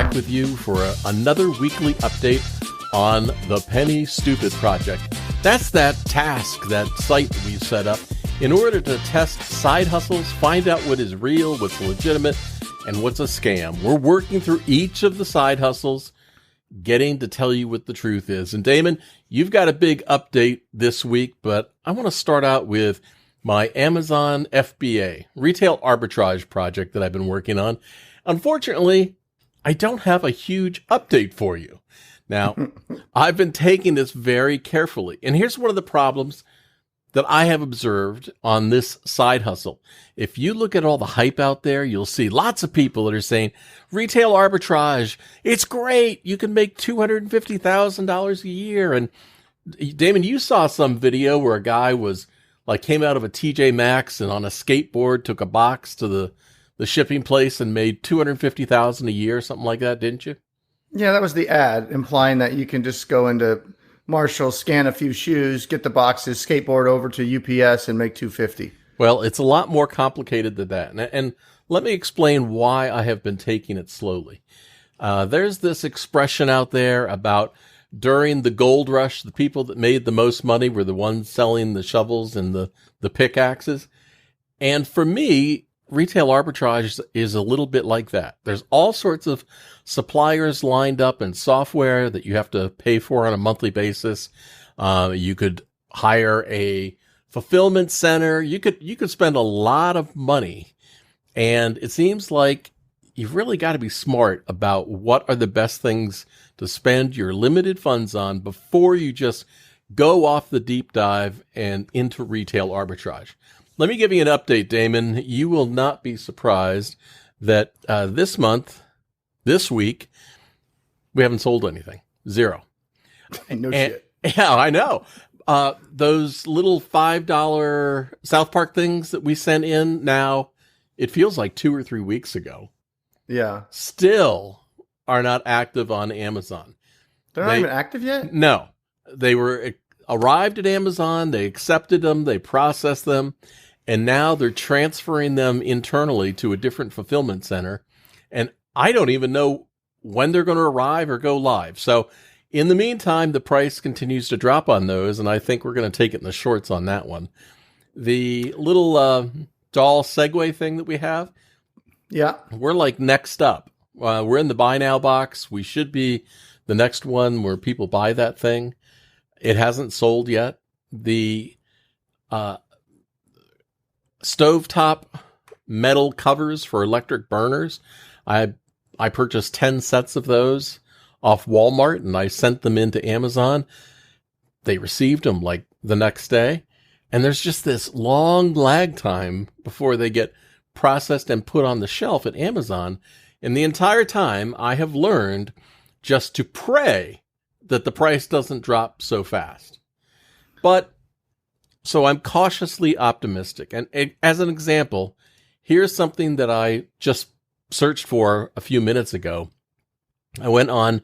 back with you for another weekly update on the Penny Stupid Project. That's that task, that site that we've set up in order to test side hustles, find out what is real, what's legitimate, and what's a scam. We're working through each of the side hustles, getting to tell you what the truth is. And Damon, you've got a big update this week, but I want to start out with my Amazon FBA, retail arbitrage project that I've been working on. Unfortunately, I don't have a huge update for you. Now, I've been taking this very carefully. And here's one of the problems that I have observed on this side hustle. If you look at all the hype out there, you'll see lots of people that are saying, retail arbitrage, it's great. You can make $250,000 a year. And Damon, you saw some video where a guy came out of a TJ Maxx and on a skateboard took a box to the shipping place and made $250,000 a year, something like that, didn't you? Yeah, that was the ad implying that you can just go into Marshall, scan a few shoes, get the boxes, skateboard over to UPS and make $250. Well, it's a lot more complicated than that. And let me explain why I have been taking it slowly. There's this expression out there about during the gold rush, the people that made the most money were the ones selling the shovels and the pickaxes. And for me, retail arbitrage is a little bit like that. There's all sorts of suppliers lined up and software that you have to pay for on a monthly basis. You could hire a fulfillment center. You could spend a lot of money. And it seems like you've really got to be smart about what are the best things to spend your limited funds on before you just go off the deep dive and into retail arbitrage. Let me give you an update, Damon. You will not be surprised that this week, we haven't sold anything. Zero. Shit. Yeah, I know. Those little $5 South Park things that we sent in now, it feels like 2 or 3 weeks ago. Yeah. Still are not active on Amazon. They're not even active yet? No. They were arrived at Amazon, they accepted them, they processed them, and now they're transferring them internally to a different fulfillment center. And I don't even know when they're going to arrive or go live. So in the meantime, the price continues to drop on those, and I think we're going to take it in the shorts on that one. The little doll Segway thing that we have, yeah, we're like next up. We're in the buy now box. We should be the next one where people buy that thing. It hasn't sold yet. The stovetop metal covers for electric burners, I purchased 10 sets of those off Walmart, and I sent them into Amazon. They received them like the next day. And there's just this long lag time before they get processed and put on the shelf at Amazon. And the entire time, I have learned just to pray that the price doesn't drop so fast. But so I'm cautiously optimistic. And as an example, here's something that I just searched for a few minutes ago. I went on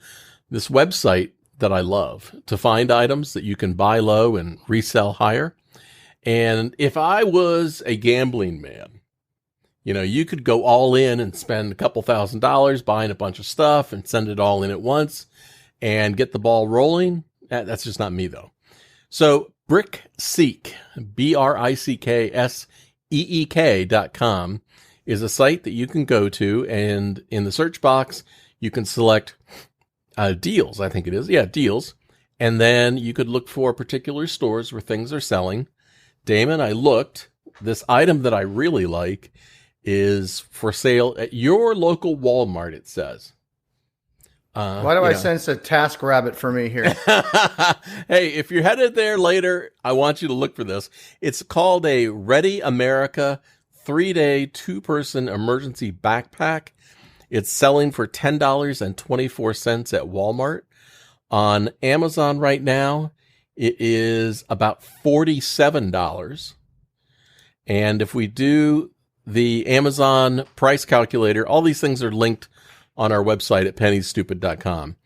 this website that I love to find items that you can buy low and resell higher. And if I was a gambling man, you could go all in and spend a couple $1,000s buying a bunch of stuff and send it all in at once and get the ball rolling. That's just not me, though. So BrickSeek, BrickSeek.com is a site that you can go to, and in the search box, you can select deals, I think it is. Yeah, deals. And then you could look for particular stores where things are selling. Damon, I looked. This item that I really like is for sale at your local Walmart, it says. Why do I sense a task rabbit for me here? Hey, if you're headed there later, I want you to look for this. It's called a Ready America 3-day 2-person emergency backpack. It's selling for $10.24 at Walmart. On Amazon right now, it is about $47. And if we do the Amazon price calculator, all these things are linked on our website at pennystupid.com.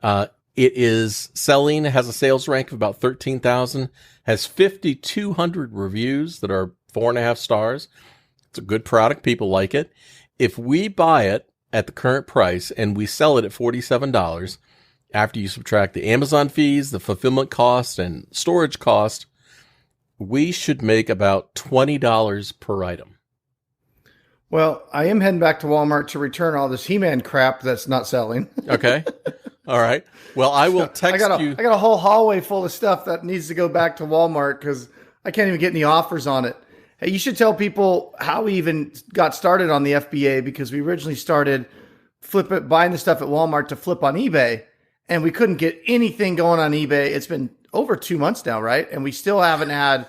It is selling, has a sales rank of about 13,000, has 5,200 reviews that are 4.5 stars. It's a good product. People like it. If we buy it at the current price and we sell it at $47, after you subtract the Amazon fees, the fulfillment cost, and storage cost, we should make about $20 per item. Well, I am heading back to Walmart to return all this He-Man crap that's not selling. Okay. All right. Well, I will text you. I got a whole hallway full of stuff that needs to go back to Walmart because I can't even get any offers on it. Hey, you should tell people how we even got started on the FBA, because we originally started buying the stuff at Walmart to flip on eBay, and we couldn't get anything going on eBay. It's been over 2 months now, right? And we still haven't had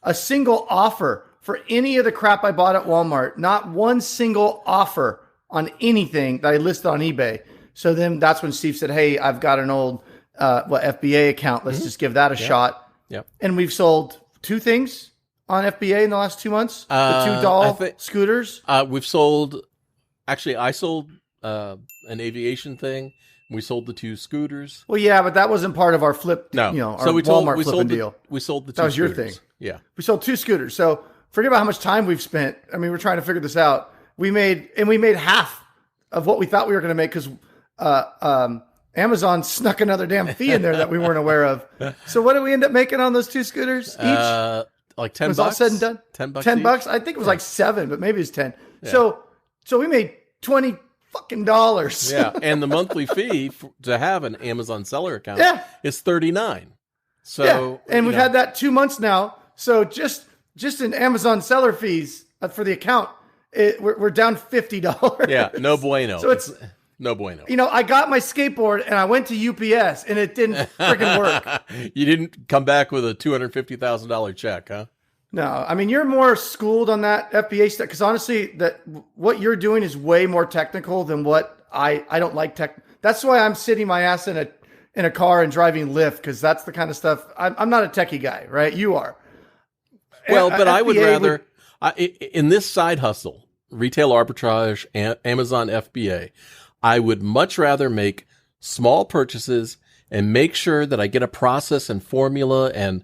a single offer for any of the crap I bought at Walmart. Not one single offer on anything that I listed on eBay. So then that's when Steve said, hey, I've got an old FBA account. Let's just give that a shot. Yep. And we've sold 2 things on FBA in the last 2 months. The 2 doll scooters. We've sold, actually, I sold an aviation thing. We sold the 2 scooters. Well, yeah, but that wasn't part of our flip, no. our Walmart flipping deal. We sold the 2 That was scooters. your thing. Yeah. We sold 2 scooters. So forget about how much time we've spent. I mean, we're trying to figure this out. We made half of what we thought we were going to make because Amazon snuck another damn fee in there that we weren't aware of. So what did we end up making on those 2 scooters each? Like $10. Was all said and done? $10. $10. I think it was like 7, but maybe it's 10. Yeah. So we made $20 fucking dollars. Yeah, and the monthly fee to have an Amazon seller account is $39. So and we've had that 2 months now. So just in Amazon seller fees for the account, we're down $50. Yeah, no bueno. So it's no bueno. I got my skateboard and I went to UPS and it didn't freaking work. You didn't come back with a $250,000 check, huh? No, I mean, you're more schooled on that FBA stuff because honestly, what you're doing is way more technical than what I don't like tech. That's why I'm sitting my ass in a car and driving Lyft, because that's the kind of stuff. I'm not a techie guy, right? You are. Well, but I would rather in this side hustle, retail arbitrage, Amazon FBA, I would much rather make small purchases and make sure that I get a process and formula and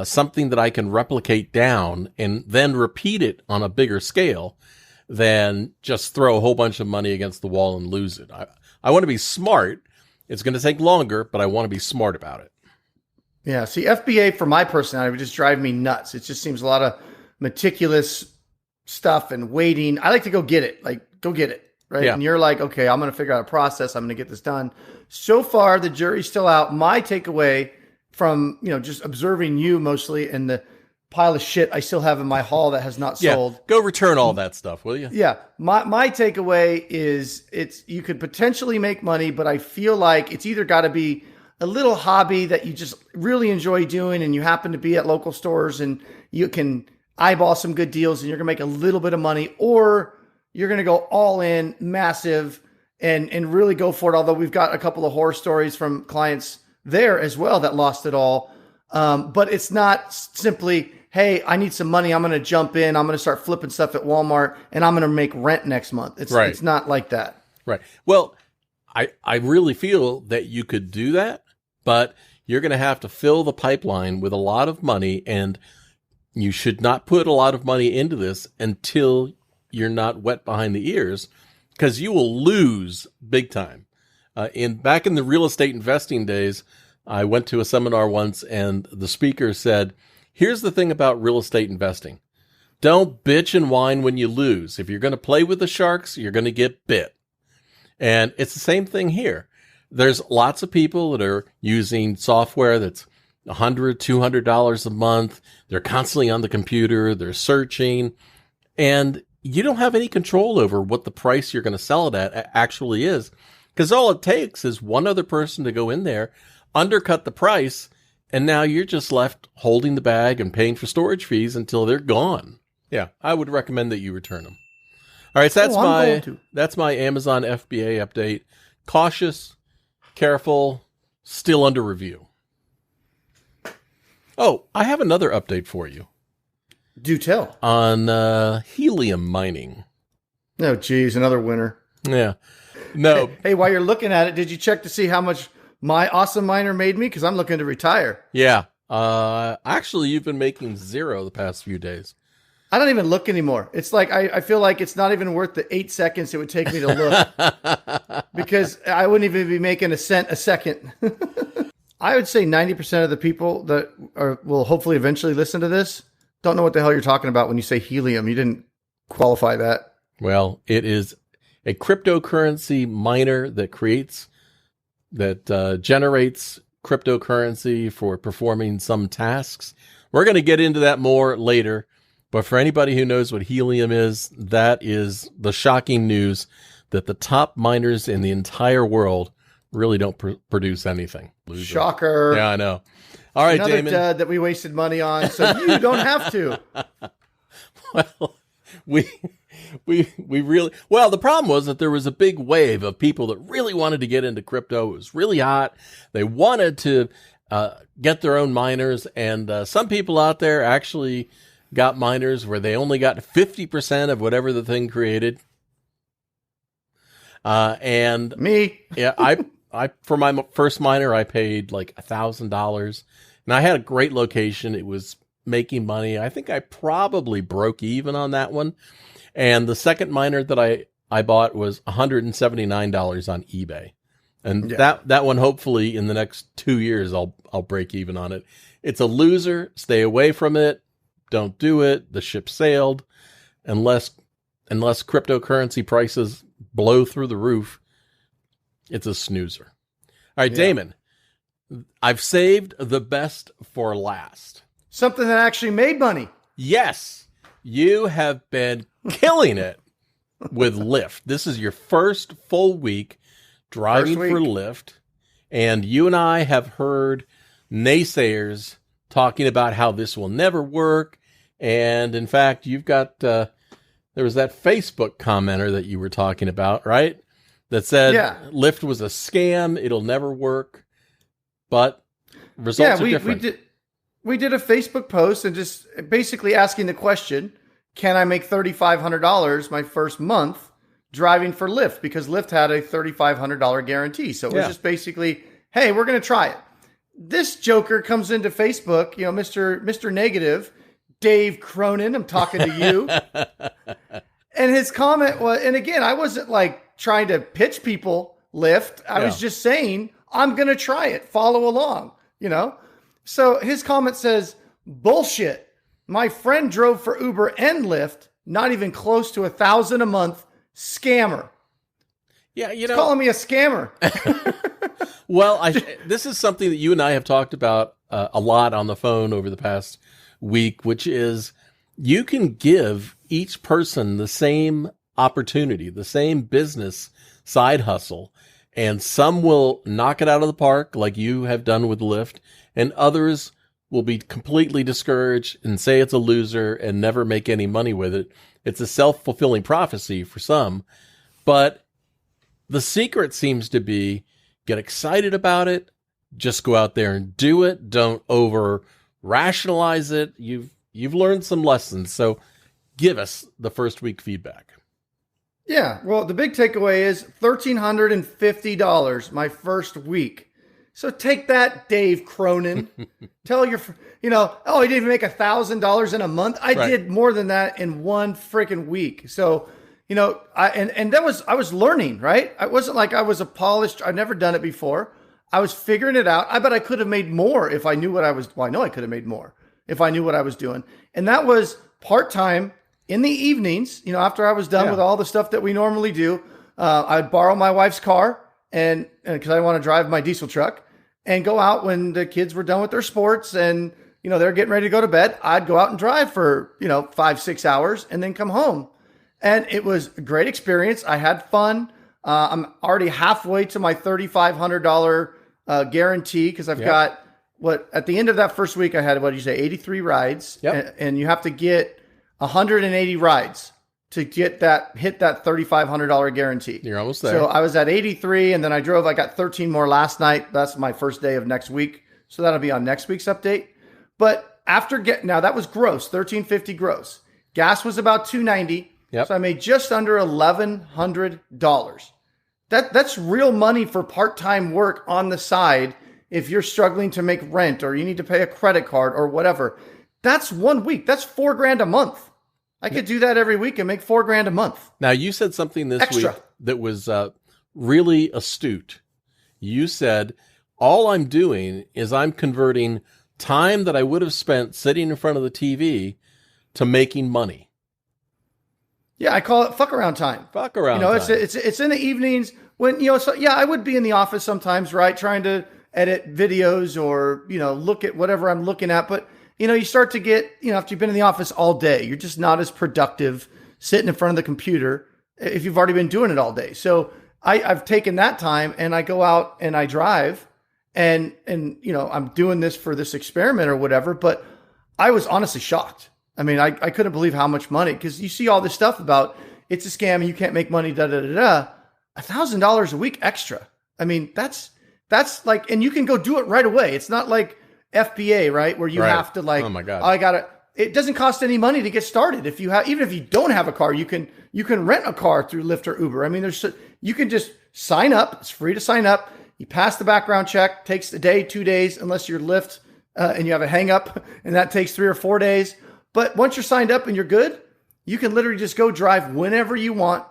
something that I can replicate down and then repeat it on a bigger scale than just throw a whole bunch of money against the wall and lose it. I want to be smart. It's going to take longer, but I want to be smart about it. Yeah. See, FBA for my personality would just drive me nuts. It just seems a lot of meticulous stuff and waiting. I like to go get it. Like, go get it. Right. Yeah. And you're like, okay, I'm going to figure out a process. I'm going to get this done. So far, the jury's still out. My takeaway from, just observing you mostly and the pile of shit I still have in my haul that has not sold. Go return all that stuff, will you? Yeah. My takeaway is you could potentially make money, but I feel like it's either got to be a little hobby that you just really enjoy doing and you happen to be at local stores and you can eyeball some good deals and you're going to make a little bit of money, or you're going to go all in massive and really go for it. Although we've got a couple of horror stories from clients there as well that lost it all. But it's not simply, hey, I need some money. I'm going to jump in. I'm going to start flipping stuff at Walmart and I'm going to make rent next month. It's not like that. Right. Well, I really feel that you could do that, but you're going to have to fill the pipeline with a lot of money, and you should not put a lot of money into this until you're not wet behind the ears, because you will lose big time. Back in the real estate investing days, I went to a seminar once and the speaker said, here's the thing about real estate investing. Don't bitch and whine when you lose. If you're going to play with the sharks, you're going to get bit. And it's the same thing here. There's lots of people that are using software that's $100, $200 a month. They're constantly on the computer. They're searching. And you don't have any control over what the price you're going to sell it at actually is. Because all it takes is one other person to go in there, undercut the price, and now you're just left holding the bag and paying for storage fees until they're gone. Yeah, I would recommend that you return them. All right, so that's my Amazon FBA update. Cautious, careful, still under review. Oh, I have another update for you. Do tell. On helium mining. Oh, geez, another winner. Yeah. No. Hey, while you're looking at it, did you check to see how much my awesome miner made me? Because I'm looking to retire. Yeah. Actually, you've been making 0 the past few days. I don't even look anymore. It's like I feel like it's not even worth the 8 seconds it would take me to look because I wouldn't even be making a cent a second. I would say 90% of the people that will hopefully eventually listen to this don't know what the hell you're talking about when you say helium. You didn't qualify that. Well, it is a cryptocurrency miner that generates cryptocurrency for performing some tasks. We're going to get into that more later. But for anybody who knows what helium is, that is the shocking news that the top miners in the entire world really don't produce anything. Loser. Shocker. Yeah, I know. All right, another Damon. Dud that we wasted money on, so you don't have to. Well, we really, well, the problem was that there was a big wave of people that really wanted to get into crypto. It was really hot. They wanted to get their own miners, and some people out there actually got miners where they only got 50% of whatever the thing created. And me, yeah, I for my first miner, I paid like $1,000, and I had a great location. It was making money. I think I probably broke even on that one. And the second miner that I bought was $179 on eBay. And that one, hopefully in the next 2 years, I'll break even on it. It's a loser. Stay away from it. Don't do it. The ship sailed. Unless cryptocurrency prices blow through the roof, it's a snoozer. All right, Damon, I've saved the best for last. Something that actually made money. Yes, you have been killing it with Lyft. This is your first full week driving for Lyft, and you and I have heard naysayers talking about how this will never work. And in fact, you've got, there was that Facebook commenter that you were talking about, right? That said, Lyft was a scam. It'll never work. But results are different. We did a Facebook post and just basically asking the question, can I make $3,500 my first month driving for Lyft? Because Lyft had a $3,500 guarantee. So it was just basically, hey, we're going to try it. This joker comes into Facebook, Mr. Negative, Dave Cronin, I'm talking to you. And his comment was, and again, I wasn't like trying to pitch people Lyft. I was just saying, I'm going to try it. Follow along, So his comment says, bullshit. My friend drove for Uber and Lyft, not even close to $1,000 a month. Scammer. Yeah, He's calling me a scammer. Well, this is something that you and I have talked about a lot on the phone over the past week, which is you can give each person the same opportunity, the same business side hustle, and some will knock it out of the park like you have done with Lyft, and others will be completely discouraged and say it's a loser and never make any money with it. It's a self-fulfilling prophecy for some, but the secret seems to be get excited about it, just go out there and do it. Don't over rationalize it. You've learned some lessons, so give us the first week feedback. Yeah, well, the big takeaway is $1,350 my first week. So take that, Dave Cronin. Tell your, he didn't even make $1,000 in a month. I did more than that in one freaking week. So, I was learning, right? I wasn't like I was a polished, I've never done it before. I was figuring it out. I bet I could have made more if I knew what I was, I know I could have made more if I knew what I was doing. And that was part-time in the evenings, after I was done with all the stuff that we normally do. I'd borrow my wife's car and because I want to drive my diesel truck and go out when the kids were done with their sports and, they're getting ready to go to bed. I'd go out and drive for, 5-6 hours and then come home. And it was a great experience. I had fun. I'm already halfway to my $3,500 guarantee because I've got at the end of that first week, I had, 83 rides. Yep. And you have to get 180 rides to hit that $3,500 guarantee. You're almost there. So I was at 83 and then I got 13 more last night. That's my first day of next week. So that'll be on next week's update. But now that was gross, $1,350 gross. Gas was about $290. Yep. So I made just under $1,100. That's real money for part-time work on the side if you're struggling to make rent or you need to pay a credit card or whatever. That's 1 week. That's $4,000 a month. I could do that every week and make $4,000 a month. Now, you said something this Extra. week that was really astute. You said, all I'm doing is I'm converting time that I would have spent sitting in front of the TV to making money. Yeah, I call it fuck around time. Fuck around time. It's in the evenings when, so yeah, I would be in the office sometimes, right? Trying to edit videos or, look at whatever I'm looking at. But, you start to get, after you've been in the office all day, you're just not as productive sitting in front of the computer if you've already been doing it all day. So I've taken that time and I go out and I drive and I'm doing this for this experiment or whatever, but I was honestly shocked. I mean, I couldn't believe how much money, because you see all this stuff about it's a scam and you can't make money, $1,000 a week extra. I mean, that's like, and you can go do it right away. It's not like FBA, right? Where you have to like, oh my God, it doesn't cost any money to get started. Even if you don't have a car, you can rent a car through Lyft or Uber. I mean, you can just sign up. It's free to sign up. You pass the background check, takes a day, 2 days, unless you're Lyft and you have a hang up, and that takes 3 or 4 days. But once you're signed up and you're good, you can literally just go drive whenever you want,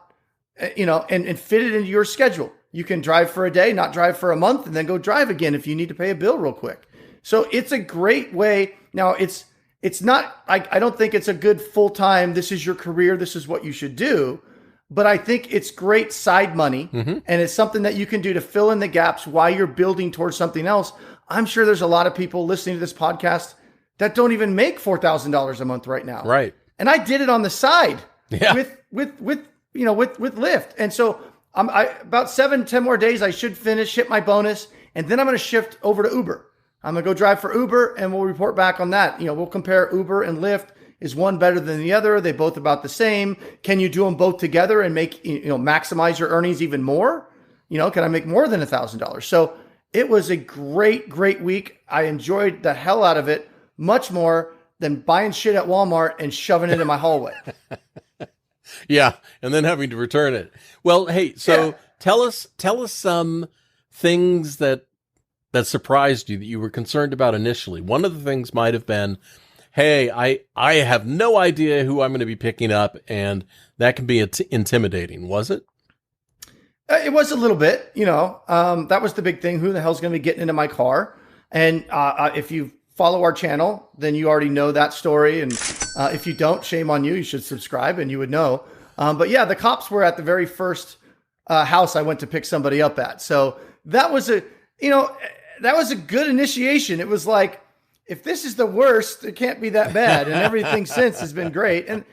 and fit it into your schedule. You can drive for a day, not drive for a month, and then go drive again if you need to pay a bill real quick. So it's a great way. Now it's not, I don't think it's a good full-time, this is your career, this is what you should do. But I think it's great side money, and it's something that you can do to fill in the gaps while you're building towards something else. I'm sure there's a lot of people listening to this podcast that don't even make $4,000 a month right now. Right. And I did it on the side with Lyft. And so about 7-10 more days, I should hit my bonus. And then I'm going to shift over to Uber. I'm going to go drive for Uber and we'll report back on that. We'll compare Uber and Lyft. Is one better than the other? Are they both about the same? Can you do them both together and make, maximize your earnings even more? Can I make more than $1,000? So it was a great, great week. I enjoyed the hell out of it, much more than buying shit at Walmart and shoving it in my hallway. Yeah, and then having to return it. Well, hey, so tell us some things that surprised you, that you were concerned about initially. One of the things might have been, hey, I have no idea who I'm going to be picking up, and that can be intimidating. Was it? It was a little bit, that was the big thing. Who the hell's going to be getting into my car? And if you follow our channel, then you already know that story. And if you don't, shame on you. You should subscribe and you would know. But yeah, the cops were at the very first house I went to pick somebody up at. So that was a good initiation. It was like, if this is the worst, it can't be that bad. And everything since has been great. And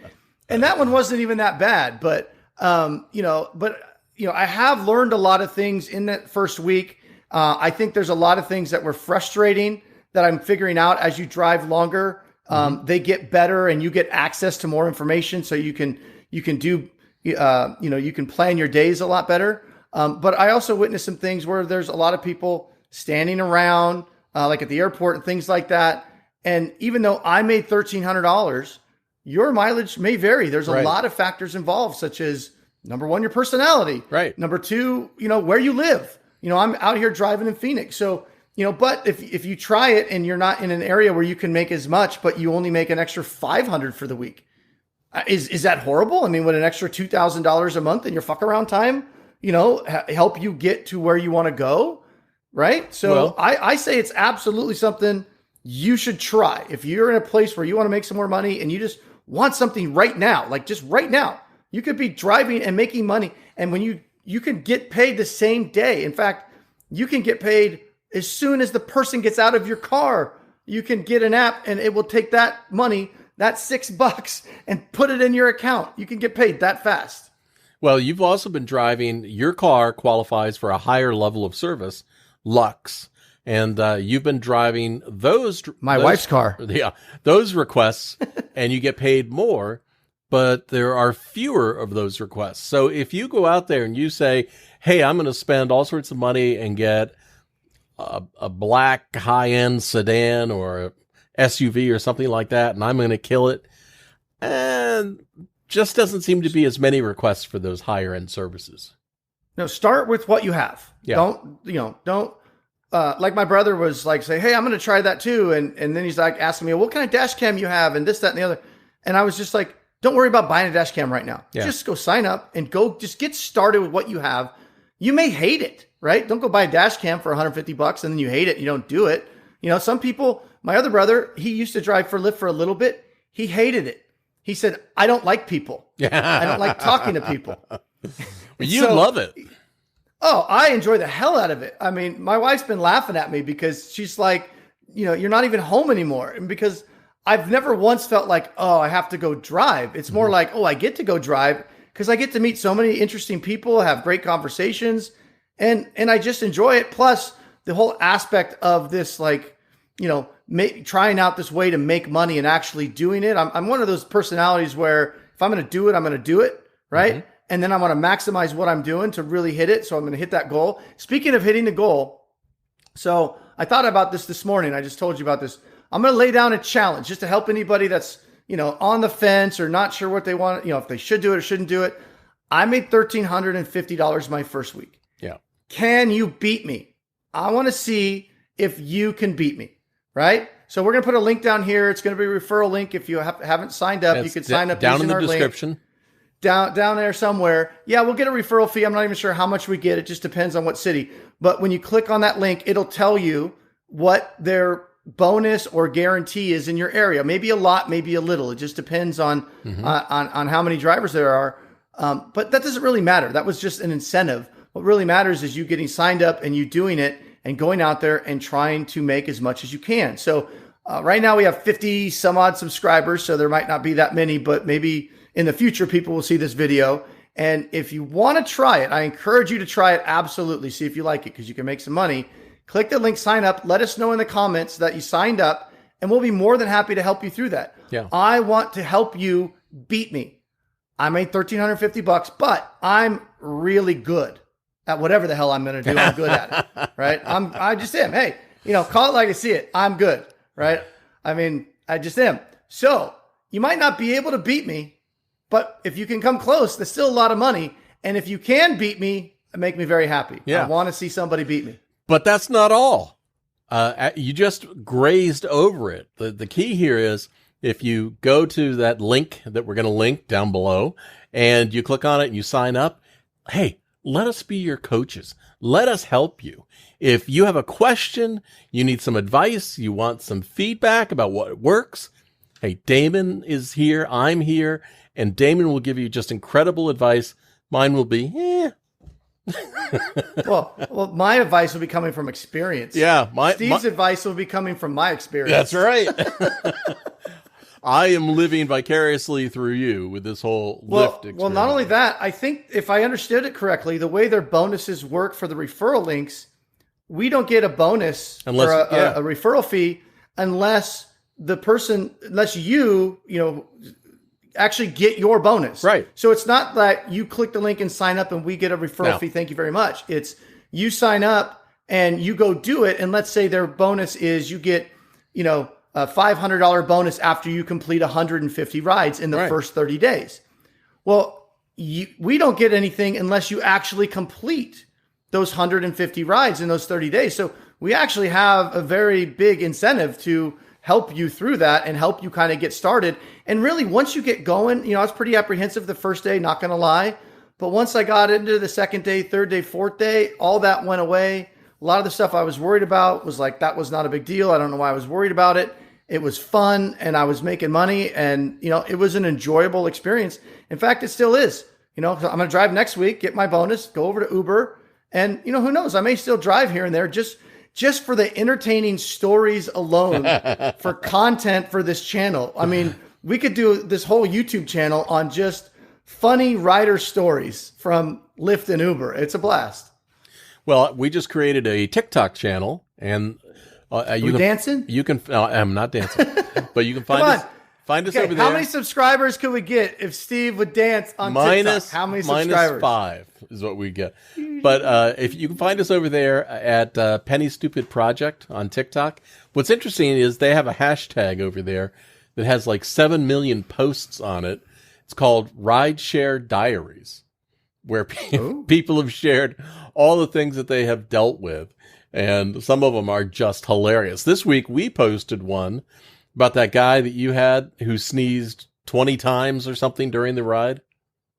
that one wasn't even that bad. But I have learned a lot of things in that first week. I think there's a lot of things that were frustrating that I'm figuring out as you drive longer. They get better and you get access to more information, so you can do, you can plan your days a lot better. But I also witnessed some things where there's a lot of people standing around, like at the airport and things like that. And even though I made $1,300, your mileage may vary. There's a lot of factors involved, such as, number one, your personality. Right. Number two, where you live. I'm out here driving in Phoenix. So, but if you try it and you're not in an area where you can make as much, but you only make an extra $500 for the week, is that horrible? I mean, would an extra $2,000 a month in your fuck around time, help you get to where you want to go? Right. So I say it's absolutely something you should try. If you're in a place where you want to make some more money and you just want something right now, like just right now, you could be driving and making money. And when you can get paid the same day. In fact, you can get paid as soon as the person gets out of your car. You can get an app and it will take that money, that $6, and put it in your account. You can get paid that fast. Well, you've also been driving, your car qualifies for a higher level of service, Lux. And you've been driving those wife's car. Yeah, those requests, and you get paid more, but there are fewer of those requests. So if you go out there and you say, hey, I'm going to spend all sorts of money and get a black high-end sedan or SUV or something like that, and I'm going to kill it, and just doesn't seem to be as many requests for those higher-end services. No, start with what you have. Yeah. Don't like my brother was like, say, hey, I'm going to try that too. And then he's like asking me, what kind of dash cam you have and this, that, and the other. And I was just like, don't worry about buying a dash cam right now. Yeah. Just go sign up and go just get started with what you have. You may hate it, right? Don't go buy a dash cam for $150 and then you hate it. You don't do it. You know, some people, my other brother, he used to drive for Lyft for a little bit. He hated it. He said, I don't like people. I don't like talking to people. You love it. Oh, I enjoy the hell out of it. I mean, my wife's been laughing at me because she's like, you know, you're not even home anymore. And because I've never once felt like, oh, I have to go drive. It's more like, oh, I get to go drive because I get to meet so many interesting people, have great conversations, and I just enjoy it. Plus, the whole aspect of this, like, you know, trying out this way to make money and actually doing it. I'm one of those personalities where if I'm going to do it, I'm going to do it, right? Mm-hmm. And then I want to maximize what I'm doing to really hit it. So I'm going to hit that goal. Speaking of hitting the goal, so I thought about this morning. I just told you about this. I'm going to lay down a challenge just to help anybody that's, you know, on the fence or not sure what they want, you know, if they should do it or shouldn't do it. I made $1,350 my first week. Yeah. Can you beat me? I want to see if you can beat me, right? So we're going to put a link down here. It's going to be a referral link. If you haven't signed up, you can sign up down in using the our description. Link. Down there somewhere. Yeah, we'll get a referral fee. I'm not even sure how much we get. It just depends on what city. But when you click on that link, it'll tell you what their bonus or guarantee is in your area. Maybe a lot, maybe a little. It just depends on on how many drivers there are. But that doesn't really matter. That was just an incentive. What really matters is you getting signed up and you doing it and going out there and trying to make as much as you can. So right now we have 50 some odd subscribers. So there might not be that many, but maybe in the future, people will see this video. And if you want to try it, I encourage you to try it. Absolutely. See if you like it because you can make some money. Click the link, sign up. Let us know in the comments that you signed up, and we'll be more than happy to help you through that. Yeah. I want to help you beat me. I made $1,350, but I'm really good at whatever the hell I'm going to do. I'm good at it, right? I just am. Hey, you know, call it like I see it. I'm good, right? I mean, I just am. So you might not be able to beat me, but if you can come close, that's still a lot of money. And if you can beat me, it make me very happy. Yeah. I want to see somebody beat me. But that's not all. You just grazed over it. The key here is if you go to that link that we're going to link down below and you click on it and you sign up, hey, let us be your coaches. Let us help you. If you have a question, you need some advice, you want some feedback about what works, hey, Damon is here, I'm here, and Damon will give you just incredible advice. Mine will be, well, my advice will be coming from experience. Yeah. Steve's advice will be coming from my experience. That's right. I am living vicariously through you with this whole Lyft experience. Well, not only that, I think if I understood it correctly, the way their bonuses work for the referral links, we don't get a bonus or a referral fee unless you actually get your bonus. Right. So it's not that you click the link and sign up and we get a referral fee. Thank you very much. It's you sign up and you go do it. And let's say their bonus is you get, a $500 bonus after you complete 150 rides in the first 30 days. Well, we don't get anything unless you actually complete those 150 rides in those 30 days. So we actually have a very big incentive to help you through that and help you kind of get started. And really, once you get going, I was pretty apprehensive the first day, not going to lie. But once I got into the second day, third day, fourth day, all that went away. A lot of the stuff I was worried about was like, that was not a big deal. I don't know why I was worried about it. It was fun and I was making money and, it was an enjoyable experience. In fact, it still is. I'm going to drive next week, get my bonus, go over to Uber. And, who knows? I may still drive here and there just for the entertaining stories alone for content for this channel. I mean, we could do this whole YouTube channel on just funny rider stories from Lyft and Uber. It's a blast. Well, we just created a TikTok channel and you dancing? You can. I'm not dancing, but you can find us. Find us over there. How many subscribers could we get if Steve would dance on TikTok? How many subscribers? -5 is what we get. But if you can find us over there at Penny Stupid Project on TikTok. What's interesting is they have a hashtag over there that has like 7 million posts on it. It's called Rideshare Diaries, where people have shared all the things that they have dealt with. And some of them are just hilarious. This week, we posted one about that guy that you had who sneezed 20 times or something during the ride.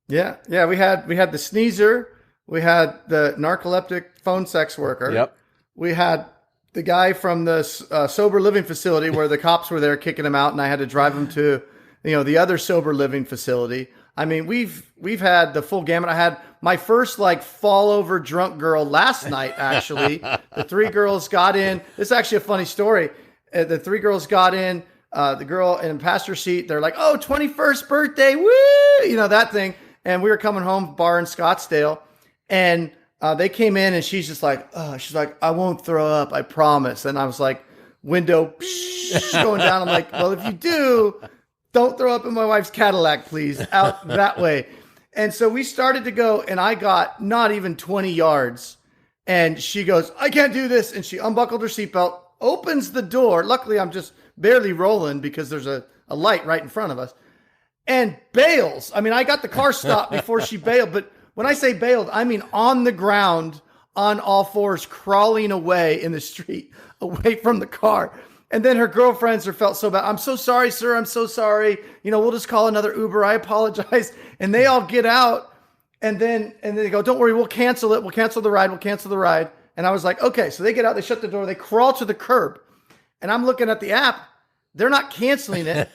Yeah. Yeah. We had the sneezer. We had the narcoleptic phone sex worker. Yep. We had the guy from the sober living facility where the cops were there kicking him out, and I had to drive him to, the other sober living facility. I mean, we've had the full gamut. I had my first fall over drunk girl last night. Actually, the 3 girls got in. This is actually a funny story. The 3 girls got in. The girl in the passenger seat. They're like, "Oh, 21st birthday, woo!" That thing. And we were coming home, bar in Scottsdale, and they came in, and she's just like, she's like, "I won't throw up, I promise." And I was like, window going down. I'm like, "Well, if you do, don't throw up in my wife's Cadillac, please, out that way." And so we started to go, and I got not even 20 yards. And she goes, "I can't do this." And she unbuckled her seatbelt, opens the door. Luckily, I'm just barely rolling because there's a light right in front of us, and bails. I mean, I got the car stopped before she bailed. But when I say bailed, I mean on the ground, on all fours, crawling away in the street, away from the car. And then her girlfriends felt so bad. "I'm so sorry, sir. I'm so sorry. We'll just call another Uber. I apologize." And they all get out, and then they go, "Don't worry, we'll cancel it. We'll cancel the ride. We'll cancel the ride." And I was like, "Okay." So they get out, they shut the door, they crawl to the curb. And I'm looking at the app. They're not canceling it.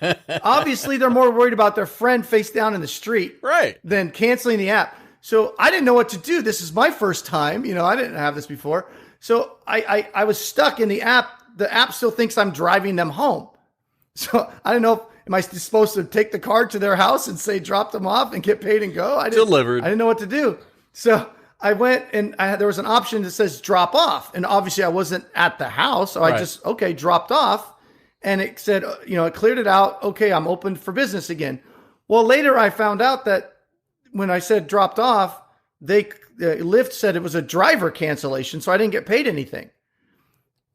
Obviously, they're more worried about their friend face down in the street than canceling the app. So I didn't know what to do. This is my first time. I didn't have this before. So I was stuck in the app. The app still thinks I'm driving them home. So I don't know. Am I supposed to take the car to their house and say drop them off and get paid and go? Delivered. I didn't know what to do. So I went, and there was an option that says drop off. And obviously I wasn't at the house. So I just, dropped off. And it said, it cleared it out. Okay, I'm open for business again. Well, later I found out that when I said dropped off, Lyft said it was a driver cancellation. So I didn't get paid anything.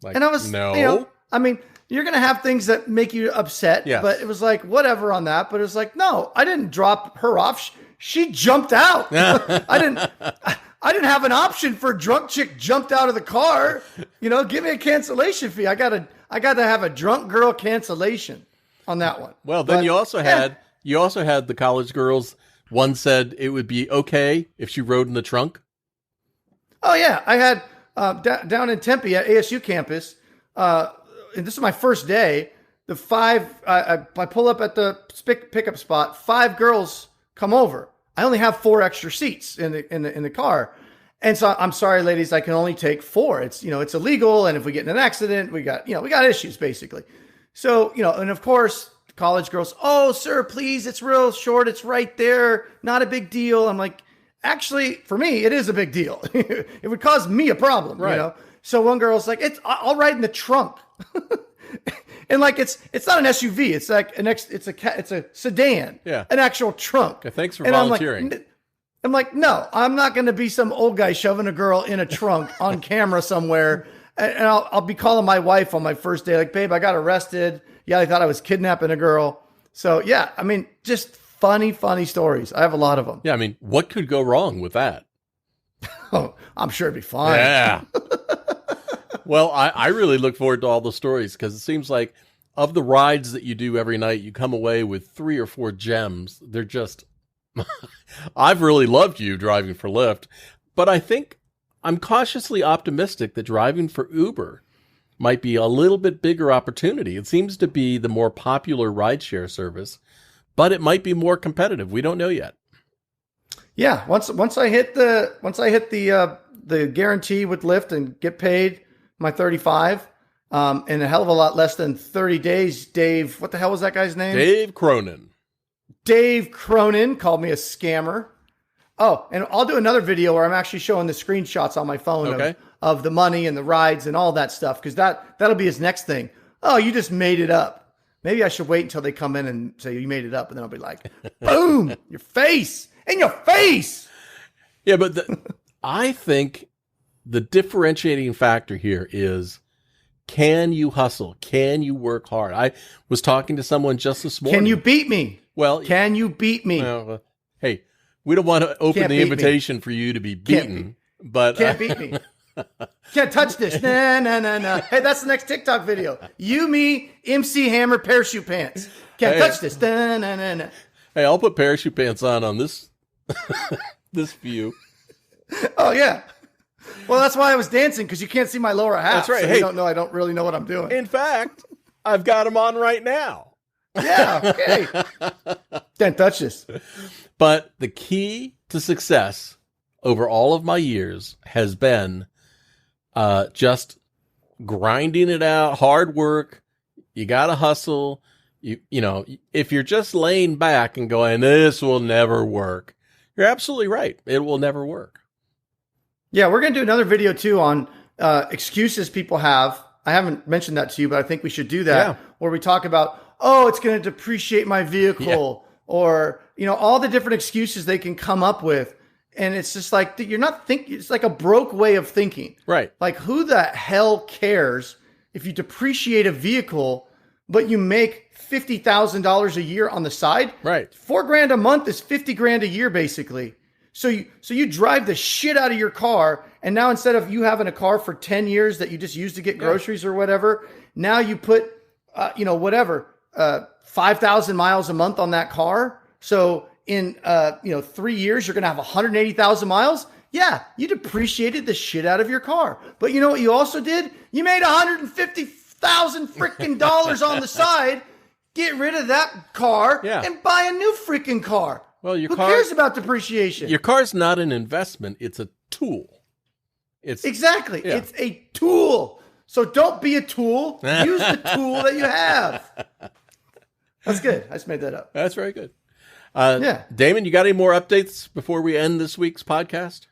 And I was, no. I mean, you're going to have things that make you upset, but it was like, whatever on that. But it was like, no, I didn't drop her off. She jumped out. I didn't have an option for drunk chick jumped out of the car. Give me a cancellation fee. I got to have a drunk girl cancellation on that one. Well, then you also had the college girls. One said it would be okay if she rode in the trunk. Oh yeah, I had down in Tempe at ASU campus. And this is my first day. The 5, I pull up at the pickup spot. 5 girls come over. I only have 4 extra seats in the car, and so I'm sorry, ladies, I can only take 4. It's it's illegal, and if we get in an accident, we got issues basically. So and of course, college girls, "Oh, sir, please, it's real short. It's right there. Not a big deal." I'm like, actually, for me, it is a big deal. It would cause me a problem, right. So one girl's like, I'll ride in the trunk. And it's not an SUV. It's like it's a sedan. Yeah. An actual trunk. Yeah, thanks for volunteering. I'm like, no, I'm not going to be some old guy shoving a girl in a trunk on camera somewhere. And I'll be calling my wife on my first day, like, "Babe, I got arrested. Yeah, I thought I was kidnapping a girl." So yeah, I mean, just funny stories. I have a lot of them. Yeah, I mean, what could go wrong with that? Oh, I'm sure it'd be fine. Yeah. Well, I really look forward to all the stories, because it seems like of the rides that you do every night, you come away with 3 or 4 gems. They're just, I've really loved you driving for Lyft, but I think I'm cautiously optimistic that driving for Uber might be a little bit bigger opportunity. It seems to be the more popular rideshare service, but it might be more competitive. We don't know yet. Yeah, once I hit the guarantee with Lyft and get paid my 35, in a hell of a lot less than 30 days, Dave, what the hell was that guy's name? Dave Cronin. Dave Cronin called me a scammer. Oh, and I'll do another video where I'm actually showing the screenshots on my phone of the money and the rides and all that stuff, because that'll be his next thing. "Oh, you just made it up." Maybe I should wait until they come in and say you made it up, and then I'll be like, boom, your face. Yeah, but I think the differentiating factor here is, can you hustle? Can you work hard? I was talking to someone just this morning. Can you beat me? Well, can you beat me? Hey, we don't want to open the invitation for you to be beaten, but can't beat me. Can't touch this. Nah. Hey, that's the next TikTok video. You, me, MC Hammer, parachute pants. Can't touch this. Nah. Hey, I'll put parachute pants on this this view. Oh, yeah. Well, that's why I was dancing, because you can't see my lower half. That's right. So Hey, you don't know. I don't really know what I'm doing. In fact, I've got them on right now. Yeah. Okay. Can't touch this. But the key to success over all of my years has been just grinding it out, hard work. You got to hustle. You know, if you're just laying back and going, this will never work, you're absolutely right. It will never work. Yeah, we're going to do another video too on excuses people have. I haven't mentioned that to you, but I think we should do that, where we talk about, oh, it's going to depreciate my vehicle, or, you know, all the different excuses they can come up with. And it's just like, you're not thinking, it's like a broke way of thinking. Right. Like, who the hell cares if you depreciate a vehicle, but you make $50,000 a year on the side? Right. $4,000 a month is $50,000 a year, basically. So you drive the shit out of your car, and now instead of you having a car for 10 years that you just use to get groceries or whatever, now you put, 5,000 miles a month on that car. So in 3 years, you're going to have 180,000 miles. Yeah, you depreciated the shit out of your car. But you know what you also did? You made $150,000 freaking dollars on the side. Get rid of that car and buy a new freaking car. Well, Who cares about depreciation? Your car's not an investment. It's a tool. Exactly. Yeah. It's a tool. So don't be a tool. Use the tool that you have. That's good. I just made that up. That's very good. Damon, you got any more updates before we end this week's podcast?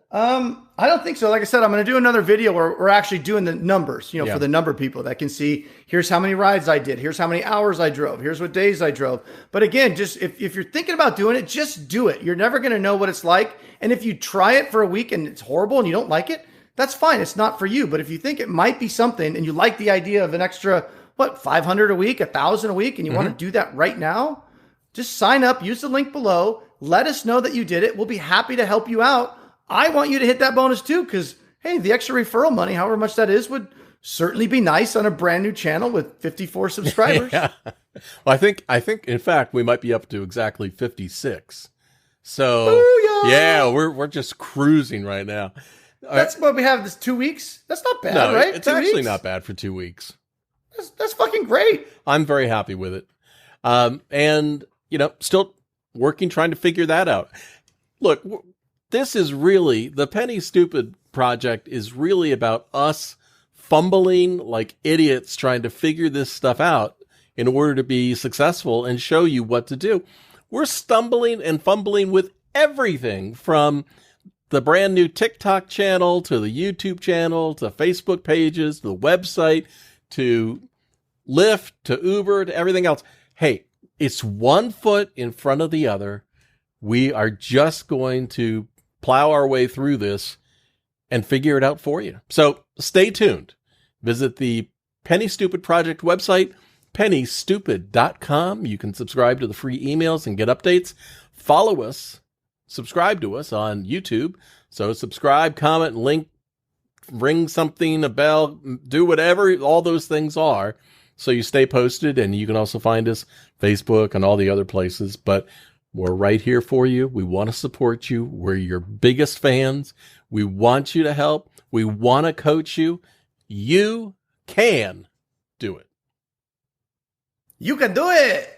I don't think so. Like I said, I'm going to do another video where we're actually doing the numbers, for the number people that can see, here's how many rides I did. Here's how many hours I drove. Here's what days I drove. But again, just if you're thinking about doing it, just do it. You're never going to know what it's like. And if you try it for a week and it's horrible and you don't like it, that's fine. It's not for you. But if you think it might be something and you like the idea of an extra, 500 a week, 1,000 a week, and you want to do that right now, just sign up, use the link below. Let us know that you did it. We'll be happy to help you out. I want you to hit that bonus too, because, hey, the extra referral money, however much that is, would certainly be nice on a brand new channel with 54 subscribers. Yeah. Well, I think, in fact, we might be up to exactly 56. So, Booyah! Yeah, we're just cruising right now. That's what we have this 2 weeks. That's not bad, right? It's actually not bad for 2 weeks. That's fucking great. I'm very happy with it. And, still working, trying to figure that out. Look, this is really, the Penny Stupid project is really about us fumbling like idiots trying to figure this stuff out in order to be successful and show you what to do. We're stumbling and fumbling with everything from the brand new TikTok channel to the YouTube channel to Facebook pages to the website to Lyft to Uber to everything else. Hey, it's one foot in front of the other. We are just going to plow our way through this and figure it out for you. So stay tuned. Visit the Penny Stupid Project website, pennystupid.com. You can subscribe to the free emails and get updates. Follow us, subscribe to us on YouTube. So subscribe, comment, link, ring something, a bell, do whatever all those things are so you stay posted. And you can also find us Facebook and all the other places. But we're right here for you. We want to support you. We're your biggest fans. We want you to help. We want to coach you. You can do it. You can do it.